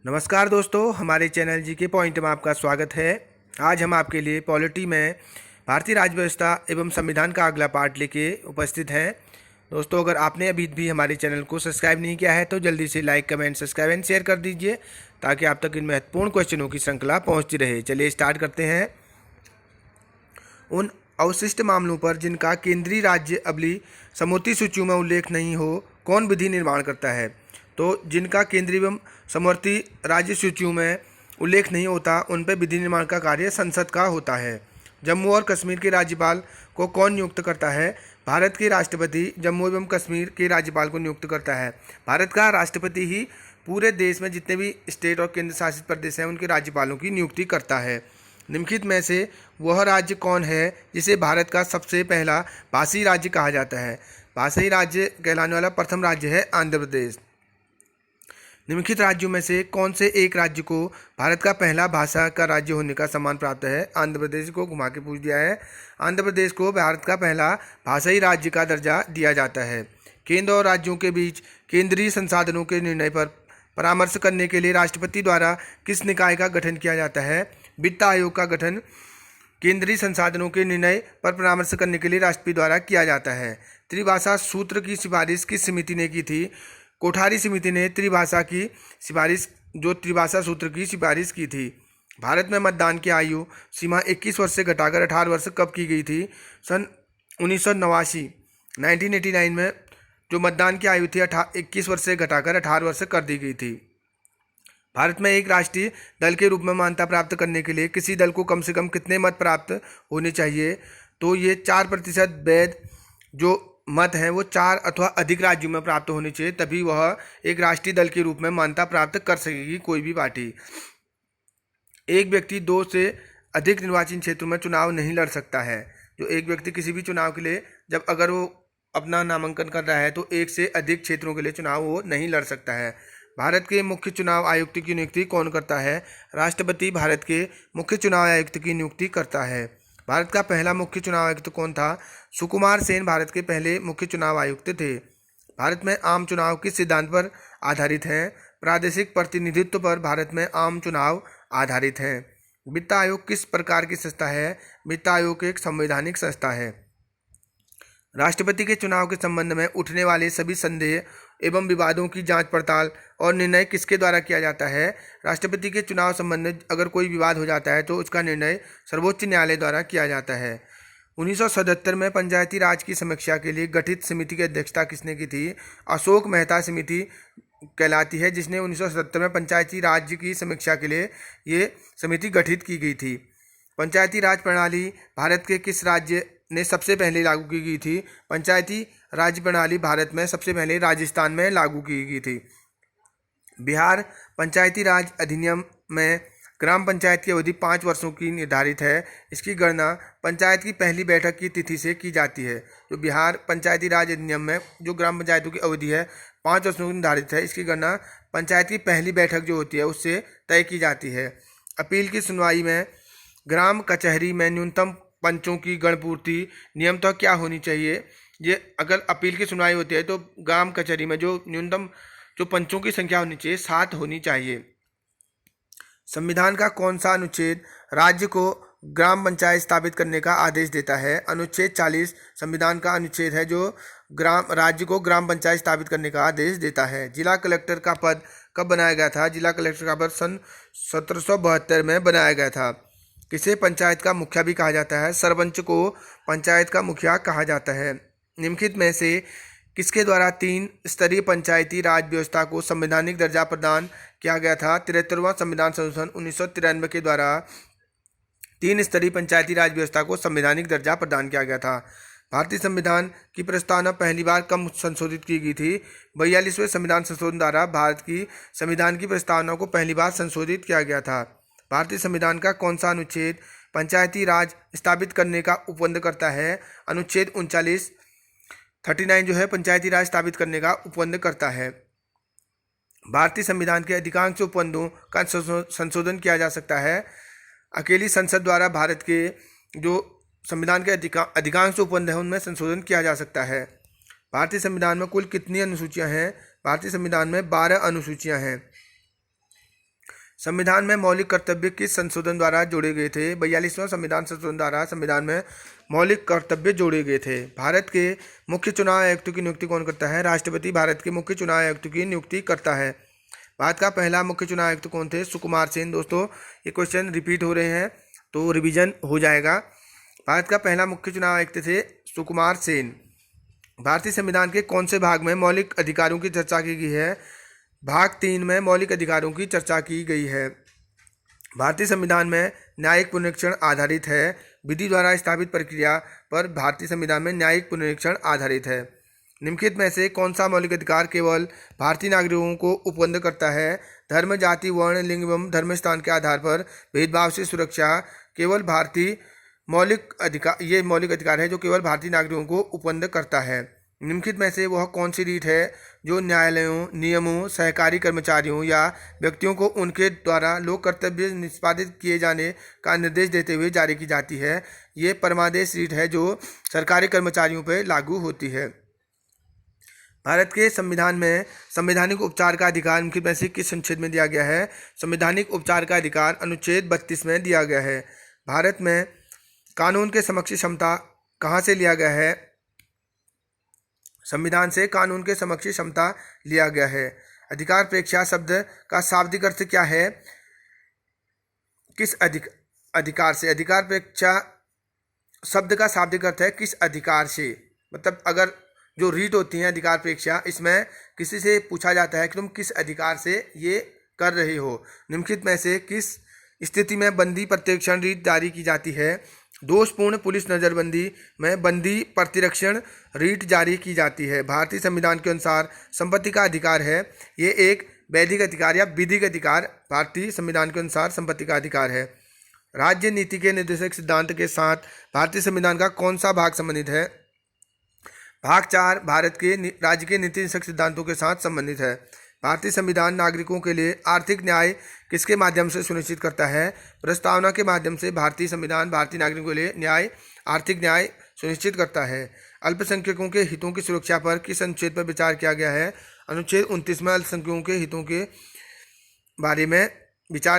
नमस्कार दोस्तों, हमारे चैनल जी के पॉइंट में आपका स्वागत है। आज हम आपके लिए पॉलिटी में भारतीय राज्य व्यवस्था एवं संविधान का अगला पार्ट लेके उपस्थित हैं। दोस्तों, अगर आपने अभी भी हमारे चैनल को सब्सक्राइब नहीं किया है तो जल्दी से like, comment, subscribe and share कर दीजिए ताकि आप तक इन महत्वपूर्ण क्वेश्चनों की श्रृंखला पहुँचती रहे। चलिए स्टार्ट करते हैं। उन अवशिष्ट मामलों पर जिनका केंद्रीय राज्य अबली समवर्ती सूचियों में उल्लेख नहीं हो, कौन विधि निर्माण करता है? तो जिनका केंद्रीय एवं समवर्ती राज्य सूचियों में उल्लेख नहीं होता, उन पर विधि निर्माण का कार्य संसद का होता है। जम्मू और कश्मीर के राज्यपाल को कौन नियुक्त करता है? भारत के राष्ट्रपति जम्मू एवं कश्मीर के राज्यपाल को नियुक्त करता है। भारत का राष्ट्रपति ही पूरे देश में जितने भी स्टेट और केंद्र शासित प्रदेश हैं उनके राज्यपालों की नियुक्ति करता है। निम्नलिखित में से वह राज्य कौन है जिसे भारत का सबसे पहला भाषी राज्य कहा जाता है? भाषी राज्य कहलाने वाला प्रथम राज्य है आंध्र प्रदेश। निम्नलिखित राज्यों में से कौन से एक राज्य को भारत का पहला भाषा का राज्य होने का सम्मान प्राप्त है? आंध्र प्रदेश को घुमा के पूछ दिया है। आंध्र प्रदेश को भारत का पहला भाषाई राज्य का दर्जा दिया जाता है। केंद्र और राज्यों के बीच केंद्रीय संसाधनों के निर्णय पर परामर्श करने के लिए राष्ट्रपति द्वारा किस निकाय का गठन किया जाता है? वित्त आयोग का गठन केंद्रीय संसाधनों के निर्णय पर परामर्श करने के लिए राष्ट्रपति द्वारा किया जाता है। त्रिभाषा सूत्र की सिफारिश किस समिति ने की थी? कोठारी समिति ने त्रिभाषा सूत्र की सिफारिश की थी। भारत में मतदान की आयु सीमा 21 वर्ष से घटाकर 18 वर्ष कब की गई थी? सन 1989 1989 में जो मतदान की आयु थी 21 वर्ष से घटाकर 18 वर्ष कर दी गई थी। भारत में एक राष्ट्रीय दल के रूप में मान्यता प्राप्त करने के लिए किसी दल को कम से कम कितने मत प्राप्त होने चाहिए? तो ये 4% वैध जो मत हैं वो 4 अथवा अधिक राज्यों में प्राप्त होने चाहिए, तभी वह एक राष्ट्रीय दल के रूप में मान्यता प्राप्त कर सकेगी कोई भी पार्टी। एक व्यक्ति 2 से अधिक निर्वाचन क्षेत्रों में चुनाव नहीं लड़ सकता है। जो एक व्यक्ति किसी भी चुनाव के लिए जब अगर वो अपना नामांकन कर रहा है तो 1 से अधिक क्षेत्रों के लिए चुनाव वो नहीं लड़ सकता है। भारत के मुख्य चुनाव आयुक्त की नियुक्ति कौन करता है? राष्ट्रपति भारत के मुख्य चुनाव आयुक्त की नियुक्ति करता है। भारत का पहला मुख्य चुनाव आयुक्त कौन था? सुकुमार सेन भारत के पहले मुख्य चुनाव आयुक्त थे। भारत में आम चुनाव किस सिद्धांत पर आधारित हैं? प्रादेशिक प्रतिनिधित्व पर भारत में आम चुनाव आधारित हैं। वित्त आयोग किस प्रकार की संस्था है? वित्त आयोग एक संवैधानिक संस्था है। राष्ट्रपति के चुनाव के संबंध में उठने वाले सभी संदेह एवं विवादों की जांच पड़ताल और निर्णय किसके द्वारा किया जाता है? राष्ट्रपति के चुनाव संबंध में अगर कोई विवाद हो जाता है तो उसका निर्णय सर्वोच्च न्यायालय द्वारा किया जाता है। 1977 में पंचायती राज की समीक्षा के लिए गठित समिति की अध्यक्षता किसने की थी? अशोक मेहता समिति कहलाती है जिसने 1977 में पंचायती राज की समीक्षा के लिए ये समिति गठित की गई थी। पंचायती राज प्रणाली भारत के किस राज्य ने सबसे पहले लागू की गई थी? पंचायती राज प्रणाली भारत में सबसे पहले राजस्थान में लागू की गई थी। बिहार पंचायती राज अधिनियम में ग्राम पंचायत की अवधि 5 वर्षों की निर्धारित है। इसकी गणना पंचायत की पहली बैठक की तिथि से की जाती है। जो बिहार पंचायती राज अधिनियम में जो ग्राम पंचायतों की अवधि है 5 वर्षों की निर्धारित है, इसकी गणना पंचायत की पहली बैठक जो होती है उससे तय की जाती है। अपील की सुनवाई में ग्राम कचहरी में न्यूनतम पंचों की गणपूर्ति नियमतः क्या होनी चाहिए? ये अगर अपील की सुनवाई होती है तो ग्राम कचहरी में जो न्यूनतम जो पंचों की संख्या होनी चाहिए 7 होनी चाहिए। संविधान का कौन सा अनुच्छेद राज्य को ग्राम पंचायत स्थापित करने का आदेश देता है? अनुच्छेद 40 संविधान का अनुच्छेद है जो राज्य को ग्राम पंचायत स्थापित करने का आदेश देता है। जिला कलेक्टर का पद कब बनाया गया था? जिला कलेक्टर का पद सन 1772 में बनाया गया था। किसे पंचायत का मुखिया भी कहा जाता है? सरपंच को पंचायत का मुखिया कहा जाता है। निम्नलिखित में से किसके द्वारा 3 स्तरीय पंचायती राज व्यवस्था को संवैधानिक दर्जा प्रदान किया गया था? 73वां संविधान संशोधन 1993 के द्वारा 3 स्तरीय पंचायती राज व्यवस्था को संवैधानिक दर्जा प्रदान किया गया था। भारतीय संविधान की प्रस्तावना पहली बार कब संशोधित की गई थी? 42वें संविधान संशोधन द्वारा भारत की संविधान की प्रस्तावना को पहली बार संशोधित किया गया था। भारतीय संविधान का कौन सा अनुच्छेद पंचायती राज स्थापित करने का उपबंध करता है? अनुच्छेद 39 जो है पंचायती राज स्थापित करने का उपबंध करता है। भारतीय संविधान के अधिकांश उपबंधों का संशोधन किया जा सकता है अकेली संसद द्वारा। भारत के जो संविधान के अधिकांश उपबंध हैं उनमें संशोधन किया जा सकता है। भारतीय संविधान में कुल कितनी अनुसूचियां हैं? भारतीय संविधान में 12 अनुसूचियां हैं। संविधान में मौलिक कर्तव्य किस संशोधन द्वारा जोड़े गए थे? 42वां संविधान संशोधन द्वारा संविधान में मौलिक कर्तव्य जोड़े गए थे। भारत के मुख्य चुनाव आयुक्त की नियुक्ति कौन करता है? राष्ट्रपति भारत के मुख्य चुनाव आयुक्त की नियुक्ति करता है। भारत का पहला मुख्य चुनाव आयुक्त कौन थे? सुकुमार सेन। दोस्तों ये क्वेश्चन रिपीट हो रहे हैं तो रिवीजन हो जाएगा। भारत का पहला मुख्य चुनाव आयुक्त थे सुकुमार सेन। भारतीय संविधान के कौन से भाग में मौलिक अधिकारों की चर्चा की गई है? भाग 3 में मौलिक अधिकारों की चर्चा की गई है। भारतीय संविधान में न्यायिक पुनरीक्षण आधारित है। विधि द्वारा स्थापित प्रक्रिया पर भारतीय संविधान में न्यायिक पुनरीक्षण आधारित है। निम्नलिखित में से कौन सा मौलिक अधिकार केवल भारतीय नागरिकों को उपबद्ध करता है? धर्म, जाति, वर्ण, लिंग एवं धर्म स्थान के आधार पर भेदभाव से सुरक्षा केवल भारतीय मौलिक अधिकार, ये मौलिक अधिकार है जो केवल भारतीय नागरिकों को उपबद्ध करता है। निम्नलिखित में से वह कौन सी रीत है जो न्यायालयों, नियमों, सहकारी कर्मचारियों या व्यक्तियों को उनके द्वारा लोक कर्तव्य निष्पादित किए जाने का निर्देश देते हुए जारी की जाती है? ये परमादेश रीत है जो सरकारी कर्मचारियों पर लागू होती है। भारत के संविधान में संवैधानिक उपचार का अधिकार निम्नलिखित में से किस अनुच्छेद में दिया गया है? संवैधानिक उपचार का अधिकार अनुच्छेद 32 में दिया गया है। भारत में कानून के समक्ष क्षमता कहाँ से लिया गया है? संविधान से कानून के समक्ष क्षमता लिया गया है। अधिकार प्रेक्षा शब्द का शाब्दिक अर्थ क्या है? किस अधिकार से? अधिकार प्रेक्षा शब्द का शाब्दिक अर्थ है किस अधिकार से। मतलब अगर जो रीट होती है अधिकार प्रेक्षा, इसमें किसी से पूछा जाता है कि तुम किस अधिकार से ये कर रहे हो। निम्नलिखित में से किस स्थिति में बंदी प्रतिरक्षण रीट जारी की जाती है? दोषपूर्ण पुलिस नज़रबंदी में बंदी प्रतिरक्षण रीट जारी की जाती है। भारतीय संविधान के अनुसार संपत्ति का अधिकार है, ये एक वैधिक अधिकार या विधिक अधिकार भारतीय संविधान के अनुसार संपत्ति का अधिकार है। राज्य नीति के निर्देशक सिद्धांत के साथ भारतीय संविधान का कौन सा भाग संबंधित है? भाग 4 भारत के राज्य के नीति निर्देशक सिद्धांतों के साथ संबंधित है। भारतीय संविधान नागरिकों के लिए आर्थिक न्याय किसके माध्यम से सुनिश्चित करता है? प्रस्तावना के माध्यम से भारतीय संविधान भारतीय नागरिकों के लिए न्याय, आर्थिक न्याय सुनिश्चित करता है। अल्पसंख्यकों के हितों की सुरक्षा पर किस अनुच्छेद पर विचार किया गया है? अनुच्छेद 29 में अल्पसंख्यकों के हितों के बारे में विचार